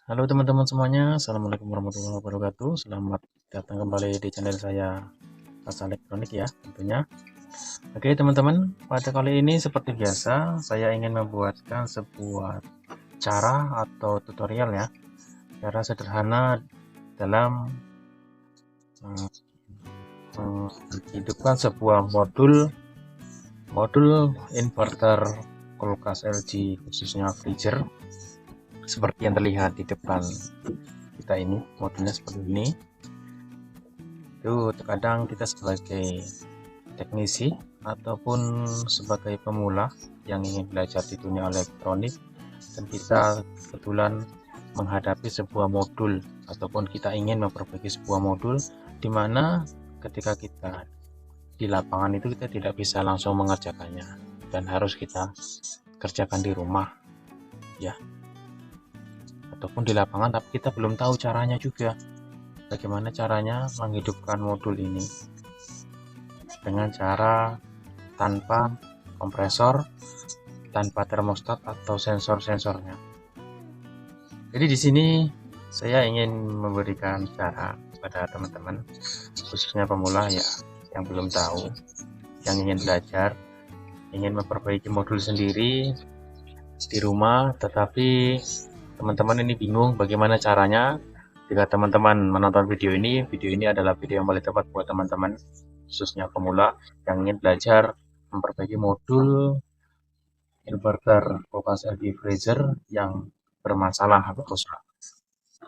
Halo teman-teman semuanya, Assalamualaikum warahmatullahi wabarakatuh. Selamat datang kembali di channel saya, Asa Elektronik ya tentunya. Oke teman-teman, pada kali ini seperti biasa saya ingin membuatkan sebuah cara atau tutorial ya, cara sederhana dalam menghidupkan sebuah modul inverter kulkas LG, khususnya freezer, seperti yang terlihat di depan kita ini. Modulnya seperti ini. Itu terkadang kita sebagai teknisi ataupun sebagai pemula yang ingin belajar di dunia elektronik, dan kita kebetulan menghadapi sebuah modul ataupun kita ingin memperbaiki sebuah modul, di mana ketika kita di lapangan itu kita tidak bisa langsung mengerjakannya dan harus kita kerjakan di rumah ya, ataupun di lapangan, tapi kita belum tahu caranya juga, bagaimana caranya menghidupkan modul ini dengan cara tanpa kompresor, tanpa termostat atau sensor-sensornya. Jadi di sini saya ingin memberikan cara kepada teman-teman, khususnya pemula ya, yang belum tahu, yang ingin belajar, ingin memperbaiki modul sendiri di rumah, tetapi teman-teman ini bingung bagaimana caranya. Jika teman-teman menonton video ini adalah video yang paling tepat buat teman-teman, khususnya pemula yang ingin belajar memperbaiki modul inverter kulkas LG freezer yang bermasalah atau rusak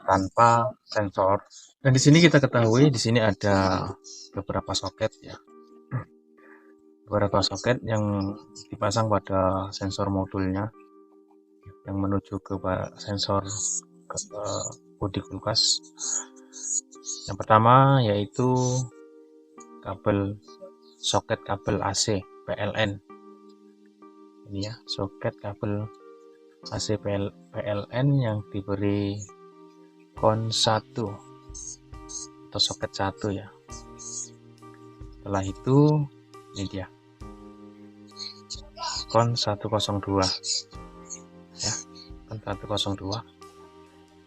tanpa sensor. Dan di sini kita ketahui di sini ada beberapa soket ya, beberapa soket yang dipasang pada sensor modulnya yang menuju ke sensor ke bodi kulkas. Yang pertama yaitu soket kabel AC PLN ini ya, soket kabel AC PLN yang diberi kon 1 atau soket 1 ya. Setelah itu ini dia kon 102 ya, kon 102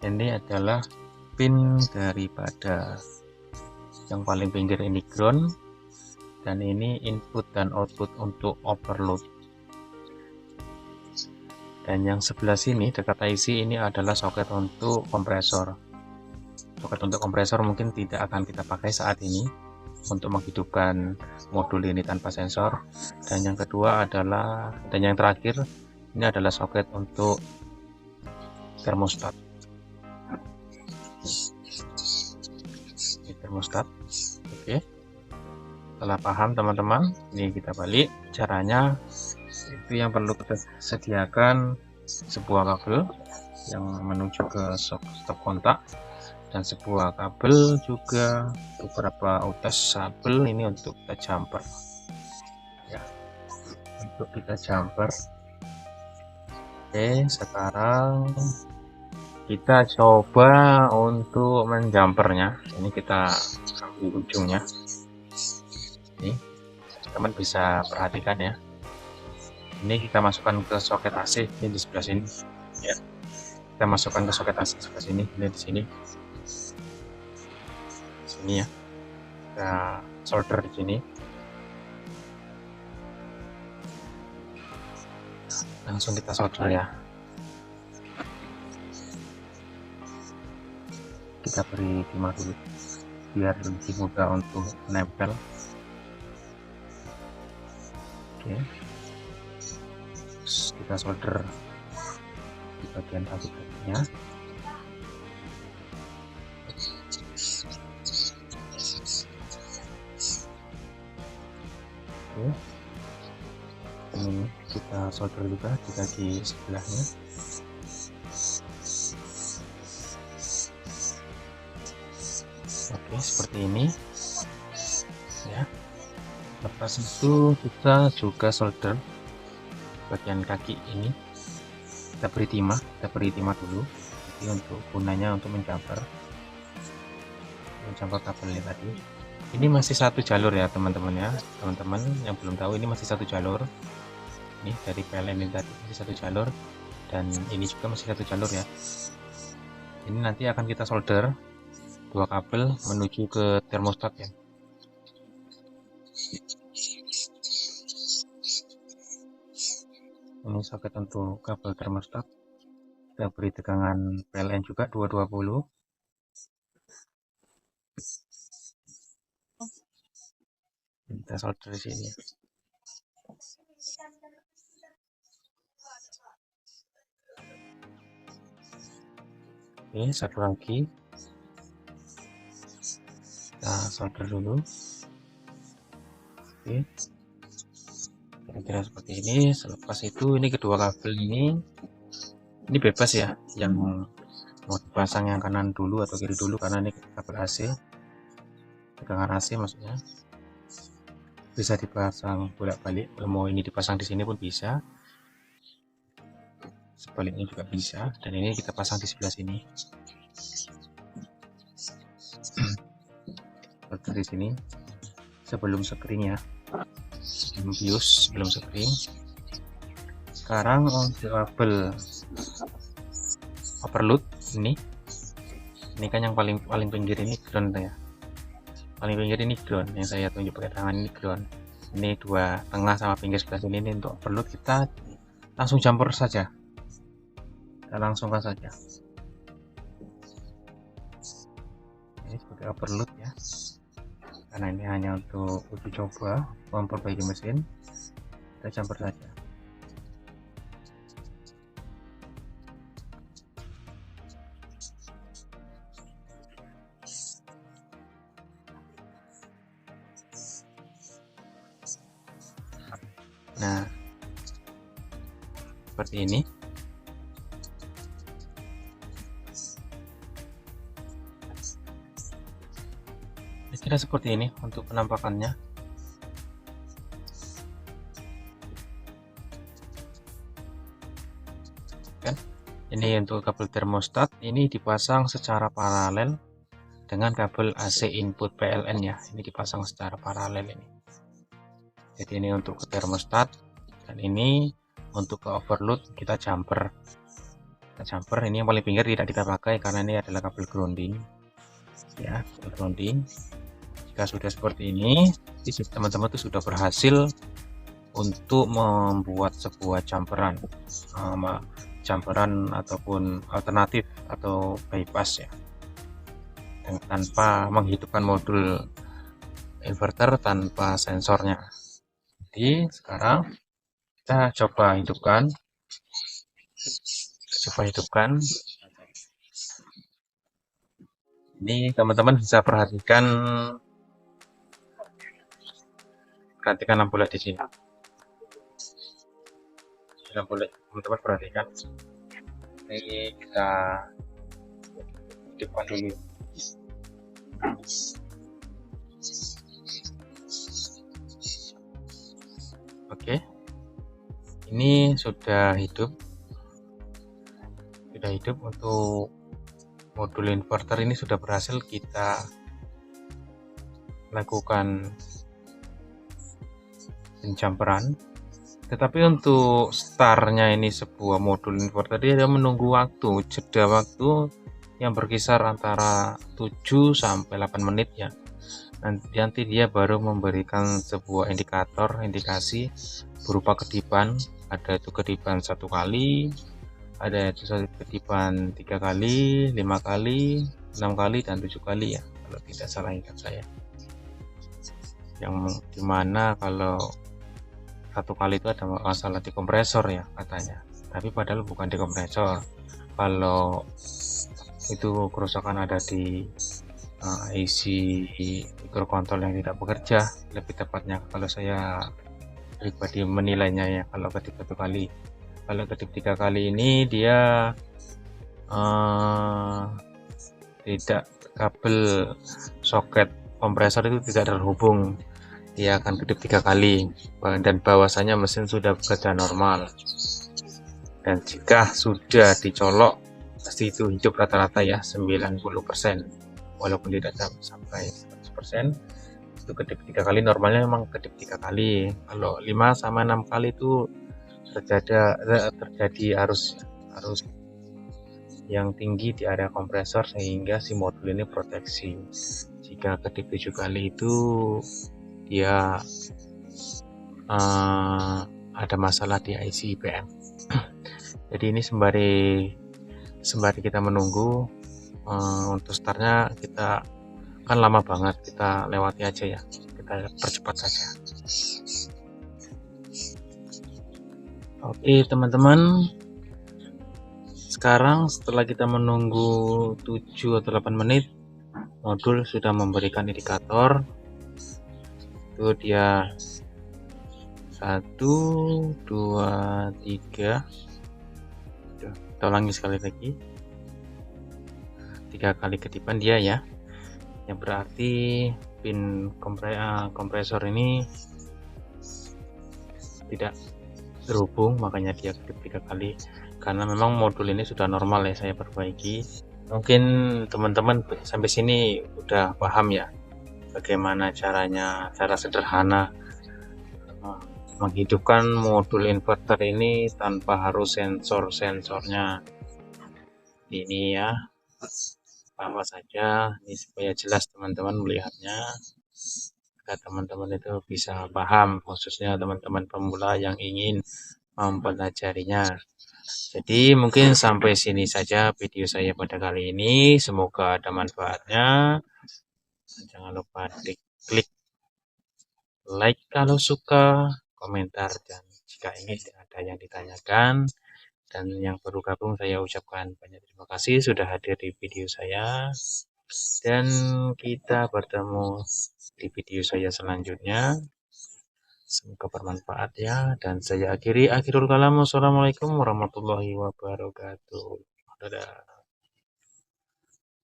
ini adalah pin daripada yang paling pinggir, ini ground, dan ini input dan output untuk overload. Dan yang sebelah sini dekat IC ini adalah soket untuk kompresor. Soket untuk kompresor mungkin tidak akan kita pakai saat ini untuk menghidupkan modul ini tanpa sensor. Dan yang kedua adalah, dan yang terakhir ini adalah soket untuk termostat. Ini termostat. Oke, setelah paham teman-teman, ini kita balik caranya. Itu yang perlu kita sediakan sebuah kabel yang menuju ke stop kontak, dan sebuah kabel juga, beberapa utas kabel ini untuk kita jumper ya, untuk kita jumper. Oke, sekarang kita coba untuk menjumpernya. Ini kita ambil ujungnya, ini teman bisa perhatikan ya. Ini kita masukkan ke soket AC ini di sebelah sini ya. Kita masukkan ke soket AC sebelah sini, ini di sini ya. Kita solder di sini. Langsung kita solder ya. Kita beri timah dulu biar lebih mudah untuk menempel. Oke, kita solder di bagian tabung-tabungnya. Oke, ini kita solder juga di kaki sebelahnya. Oke, seperti ini ya. Lepas itu kita juga solder bagian kaki ini, kita beri timah dulu. Jadi untuk gunanya untuk menjumper kabel ini tadi. Ini masih satu jalur ya teman-teman ya. Teman-teman yang belum tahu, ini masih satu jalur. Ini dari PLN ini tadi masih satu jalur, dan ini juga masih satu jalur ya. Ini nanti akan kita solder dua kabel menuju ke termostat ya. Ini soket untuk kabel termostat. Kita beri tegangan PLN juga 220. Kita solder di sini. Oke, satu lagi. Kita solder dulu. Oke. Kira-kira seperti ini. Selepas itu ini kedua kabel ini bebas ya, yang mau dipasang yang kanan dulu atau kiri dulu, karena ini kabel AC, tegangan AC maksudnya. Bisa dipasang bolak-balik, kalau mau ini dipasang di sini pun bisa, sebaliknya juga bisa, dan ini kita pasang di sebelah sini. Seperti di sini sebelum screen ya, sebelum bius, sebelum screen. Sekarang untuk kabel overload ini kan yang paling pinggir ini ground ya, paling pinggir ini ground, yang saya tunjuk pakai tangan ini ground. Ini dua tengah sama pinggir sebelah sini ini untuk overload. Kita langsung jumper saja, kita langsungkan saja. Ini sebagai overload ya, karena ini hanya untuk uji coba memperbaiki mesin. Kita jumper saja. Nah, seperti ini. Kira seperti ini untuk penampakannya. Kan? Ini untuk kabel termostat, ini dipasang secara paralel dengan kabel AC input PLN ya. Ini dipasang secara paralel ini. Jadi ini untuk ke termostat, dan ini untuk ke overload kita jumper. Kita jumper, ini yang paling pinggir tidak kita pakai karena ini adalah kabel grounding. Ya, kabel grounding. Jika sudah seperti ini, teman-teman itu sudah berhasil untuk membuat sebuah jumperan, ataupun alternatif atau bypass ya, tanpa menghidupkan modul inverter, tanpa sensornya. Jadi sekarang kita coba hidupkan. Ini teman-teman bisa perhatikan lampu LED di sini. Lampu LED, teman-teman perhatikan. Ini kita hidupkan dulu. Oke, ini sudah hidup. Untuk modul inverter ini sudah berhasil kita lakukan penjumperan. Tetapi untuk startnya ini sebuah modul inverter, dia menunggu waktu, jeda waktu yang berkisar antara 7 sampai 8 menit ya. Nanti dia baru memberikan sebuah indikasi berupa kedipan. Ada itu kedipan 1 kali, ada itu kedipan 3 kali, 5 kali, 6 kali, dan 7 kali ya, kalau tidak salah ingat saya. Yang dimana kalau 1 kali itu ada masalah di kompresor ya katanya, tapi padahal bukan di kompresor. Kalau itu kerusakan ada di IC microcontroller yang tidak bekerja, lebih tepatnya kalau saya pribadi menilainya ya. Kalau kedip 1 kali, kalau kedip 3 kali ini dia tidak, kabel soket kompresor itu tidak terhubung, dia akan kedip 3 kali, dan bahwasanya mesin sudah bekerja normal. Dan jika sudah dicolok, pasti itu hidup rata-rata ya 90%, walaupun tidak sampai 100%. Itu kedip 3 kali, normalnya memang kedip 3 kali. Kalau 5 sama 6 kali itu terjadi arus yang tinggi di area kompresor sehingga si modul ini proteksi. Jika kedip 7 kali itu dia ada masalah di IC IPM. Jadi ini sembari kita menunggu untuk startnya, kita kan lama banget, kita lewati aja ya, kita percepat saja. Oke teman-teman, sekarang setelah kita menunggu 7 atau 8 menit, modul sudah memberikan indikator. Itu dia 1, 2, 3. Kita ulangi sekali lagi. 3 kali kedipan dia ya. Yang berarti pin kompresor ini tidak terhubung, makanya dia kedip 3 kali. Karena memang modul ini sudah normal ya, saya perbaiki. Mungkin teman-teman sampai sini udah paham ya bagaimana cara sederhana menghidupkan modul inverter ini tanpa harus sensornya ini ya. Apa saja ini supaya jelas teman-teman melihatnya, agar teman-teman itu bisa paham, khususnya teman-teman pemula yang ingin mempelajarinya. Jadi mungkin sampai sini saja video saya pada kali ini, semoga ada manfaatnya. Jangan lupa klik like kalau suka, komentar, dan jika ingin ada yang ditanyakan. Dan yang baru gabung, saya ucapkan banyak terima kasih sudah hadir di video saya. Dan kita bertemu di video saya selanjutnya. Semoga bermanfaat ya. Dan saya akhirul kalam. Wassalamualaikum warahmatullahi wabarakatuh. Dadah.